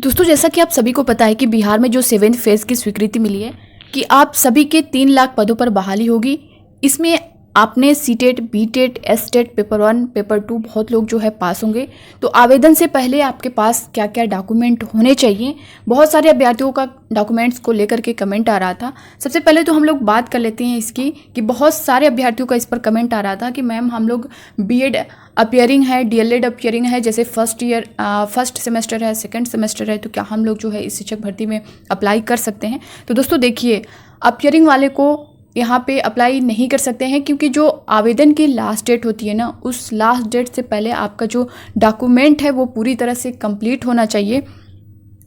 दोस्तों, जैसा कि आप सभी को पता है कि बिहार में जो 7th फेज़ की स्वीकृति मिली है कि आप सभी के 3 लाख पदों पर बहाली होगी। इसमें आपने सीटेट, बीटेट, एसटेट, पेपर 1, पेपर 2 बहुत लोग जो है पास होंगे। तो आवेदन से पहले आपके पास क्या क्या डॉक्यूमेंट होने चाहिए, बहुत सारे अभ्यर्थियों का डॉक्यूमेंट्स को लेकर के कमेंट आ रहा था। सबसे पहले तो हम लोग बात कर लेते हैं इसकी कि बहुत सारे अभ्यर्थियों का इस पर कमेंट आ रहा था कि मैम हम लोग बीएड अपियरिंग है, डीएलएड अपियरिंग है, जैसे फर्स्ट सेमेस्टर है, सेकंड सेमेस्टर है, तो क्या हम लोग जो है इस शिक्षक भर्ती में अप्लाई कर सकते हैं। तो दोस्तों देखिए, अपियरिंग वाले को यहाँ पे अप्लाई नहीं कर सकते हैं, क्योंकि जो आवेदन की लास्ट डेट होती है ना, उस लास्ट डेट से पहले आपका जो डॉक्यूमेंट है वो पूरी तरह से कंप्लीट होना चाहिए।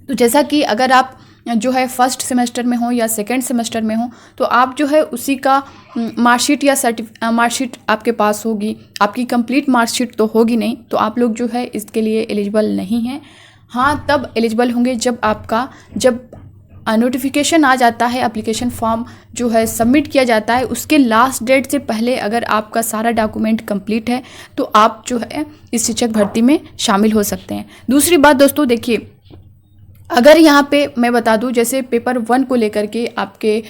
तो जैसा कि अगर आप जो है फर्स्ट सेमेस्टर में हो या सेकंड सेमेस्टर में हो, तो आप जो है उसी का मार्कशीट या मार्कशीट आपके पास होगी। आपकी कंप्लीट मार्कशीट तो होगी नहीं, तो आप लोग जो है इसके लिए एलिजिबल नहीं हैं। हाँ, तब एलिजिबल होंगे जब नोटिफिकेशन आ जाता है, एप्लीकेशन फॉर्म जो है सबमिट किया जाता है, उसके लास्ट डेट से पहले अगर आपका सारा डॉक्यूमेंट कंप्लीट है तो आप जो है इस शिक्षक भर्ती में शामिल हो सकते हैं। दूसरी बात दोस्तों देखिए, अगर यहाँ पे मैं बता दूँ, जैसे पेपर 1 को लेकर के आपके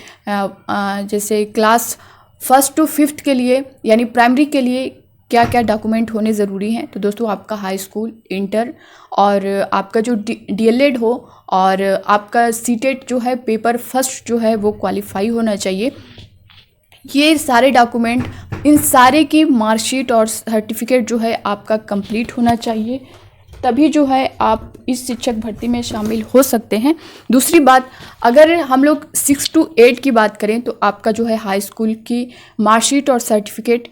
जैसे क्लास 1 to 5 के लिए यानी प्राइमरी के लिए क्या क्या डॉक्यूमेंट होने ज़रूरी हैं। तो दोस्तों आपका हाई स्कूल, इंटर और आपका जो डीएलएड हो और आपका सीटेट जो है पेपर फर्स्ट जो है वो क्वालिफाई होना चाहिए। ये सारे डॉक्यूमेंट, इन सारे की मार्कशीट और सर्टिफिकेट जो है आपका कंप्लीट होना चाहिए, तभी जो है आप इस शिक्षक भर्ती में शामिल हो सकते हैं। दूसरी बात, अगर हम लोग 6 to 8 की बात करें तो आपका जो है हाई स्कूल की मार्कशीट और सर्टिफिकेट,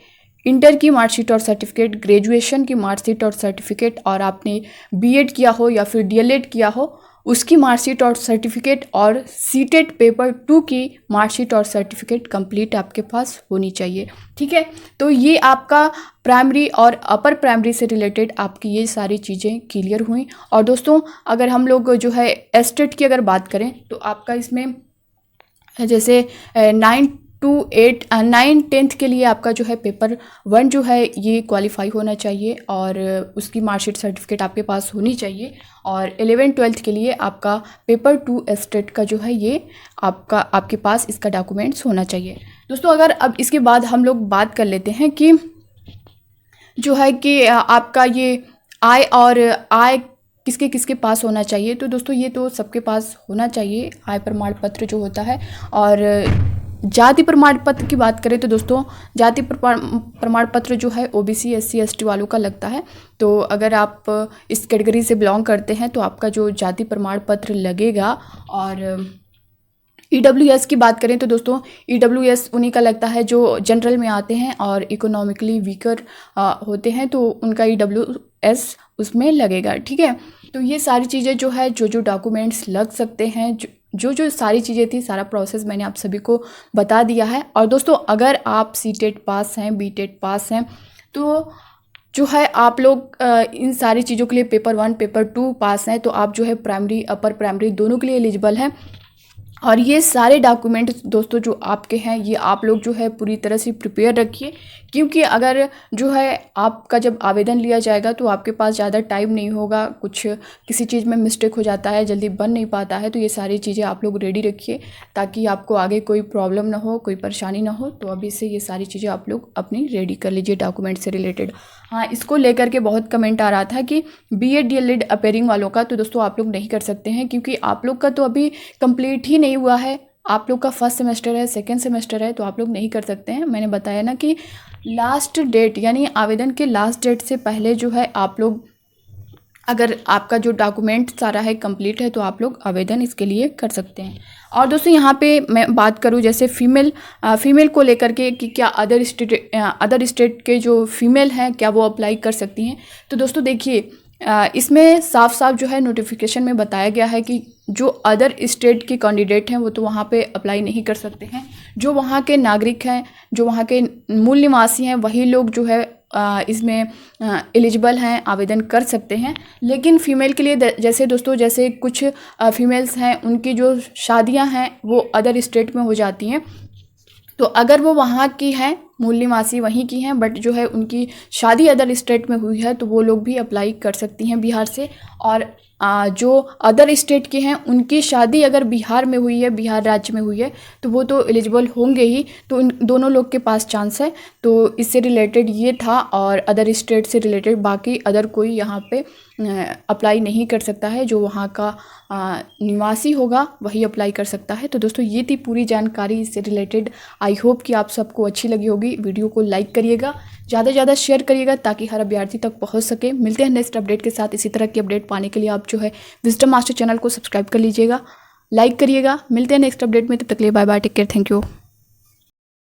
इंटर की मार्कशीट और सर्टिफिकेट, ग्रेजुएशन की मार्कशीट और सर्टिफिकेट, और आपने बीएड किया हो या फिर डीएलएड किया हो उसकी मार्कशीट और सर्टिफिकेट, और सीटेट पेपर 2 की मार्कशीट और सर्टिफिकेट कंप्लीट आपके पास होनी चाहिए। ठीक है, तो ये आपका प्राइमरी और अपर प्राइमरी से रिलेटेड आपकी ये सारी चीज़ें क्लियर हुई। और दोस्तों अगर हम लोग जो है एस्टेट की अगर बात करें तो आपका इसमें जैसे 9-10 के लिए आपका जो है पेपर 1 जो है ये क्वालिफाई होना चाहिए और उसकी मार्कशीट सर्टिफिकेट आपके पास होनी चाहिए। और 11-12 के लिए आपका पेपर 2 एस्टेट का जो है ये आपके पास इसका डॉक्यूमेंट्स होना चाहिए। दोस्तों अगर अब इसके बाद हम लोग बात कर लेते हैं कि जो है कि आपका ये आय किसके किसके पास होना चाहिए। तो दोस्तों ये तो सबके पास होना चाहिए, आय प्रमाण पत्र जो होता है। और जाति प्रमाण पत्र की बात करें तो दोस्तों जाति प्रमाण पत्र जो है ओबीसी, एससी, एसटी वालों का लगता है। तो अगर आप इस कैटेगरी से बिलोंग करते हैं तो आपका जो जाति प्रमाण पत्र लगेगा। और ईडब्ल्यूएस की बात करें तो दोस्तों ईडब्ल्यूएस उन्हीं का लगता है जो जनरल में आते हैं और इकोनॉमिकली वीकर होते हैं, तो उनका ईडब्ल्यूएस उसमें लगेगा। ठीक है, तो ये सारी चीज़ें जो है जो डॉक्यूमेंट्स लग सकते हैं, जो सारी चीज़ें थी, सारा प्रोसेस मैंने आप सभी को बता दिया है। और दोस्तों अगर आप सीटेट पास हैं, बीटेट पास हैं, तो जो है आप लोग इन सारी चीज़ों के लिए पेपर 1, पेपर 2 पास हैं, तो आप जो है प्राइमरी, अपर प्राइमरी दोनों के लिए एलिजिबल हैं। और ये सारे डॉक्यूमेंट दोस्तों जो आपके हैं ये आप लोग जो है पूरी तरह से प्रिपेयर रखिए, क्योंकि अगर जो है आपका जब आवेदन लिया जाएगा तो आपके पास ज़्यादा टाइम नहीं होगा, किसी चीज़ में मिस्टेक हो जाता है, जल्दी बन नहीं पाता है। तो ये सारी चीज़ें आप लोग रेडी रखिए ताकि आपको आगे कोई प्रॉब्लम ना हो, कोई परेशानी ना हो। तो अभी से ये सारी चीज़ें आप लोग अपनी रेडी कर लीजिए डॉक्यूमेंट से रिलेटेड। हाँ, इसको लेकर के बहुत कमेंट आ रहा था कि बीएड डीएलएड अपेयरिंग वालों का, तो दोस्तों आप लोग नहीं कर सकते हैं, क्योंकि आप लोग का तो अभी कंप्लीट ही नहीं हुआ है। आप लोग का फर्स्ट सेमेस्टर है, सेकंड सेमेस्टर है, तो आप लोग नहीं कर सकते हैं। मैंने बताया ना कि लास्ट डेट यानी आवेदन के लास्ट डेट से पहले जो है आप लोग, अगर आपका जो डॉक्यूमेंट सारा है कंप्लीट है, तो आप लोग आवेदन इसके लिए कर सकते हैं। और दोस्तों यहाँ पे मैं बात करूँ जैसे फीमेल को लेकर के कि क्या अदर स्टेट के जो फीमेल हैं क्या वो अप्लाई कर सकती हैं। तो दोस्तों देखिए इसमें साफ साफ जो है नोटिफिकेशन में बताया गया है कि जो अदर स्टेट के कैंडिडेट हैं वो तो वहाँ पे अप्लाई नहीं कर सकते हैं। जो वहाँ के नागरिक हैं, जो वहाँ के मूल निवासी हैं, वही लोग जो है इसमें एलिजिबल हैं, आवेदन कर सकते हैं। लेकिन फ़ीमेल के लिए जैसे दोस्तों जैसे कुछ फीमेल्स हैं उनकी जो शादियां हैं वो अदर स्टेट में हो जाती हैं, तो अगर वो वहाँ की हैं, मूल निवासी वहीं की हैं, बट जो है उनकी शादी अदर स्टेट में हुई है, तो वो लोग भी अप्लाई कर सकती हैं बिहार से। और जो अदर स्टेट के हैं उनकी शादी अगर बिहार में हुई है, बिहार राज्य में हुई है, तो वो तो एलिजिबल होंगे ही। तो इन दोनों लोग के पास चांस है। तो इससे रिलेटेड ये था, और अदर स्टेट से रिलेटेड बाकी अदर कोई यहाँ पे अप्लाई नहीं कर सकता है। जो वहाँ का निवासी होगा वही अप्लाई कर सकता है। तो दोस्तों ये थी पूरी जानकारी इससे रिलेटेड। आई होप कि आप सबको अच्छी लगी होगी। वीडियो को लाइक करिएगा, ज़्यादा से ज़्यादा शेयर करिएगा ताकि हर अभ्यर्थी तक पहुँच सके। मिलते हैं नेक्स्ट अपडेट के साथ। इसी तरह की अपडेट पाने के लिए आप जो है विजडम मास्टर चैनल को सब्सक्राइब कर लीजिएगा, लाइक करिएगा। मिलते हैं नेक्स्ट अपडेट में, तब तक के लिए bye bye, take care, thank you.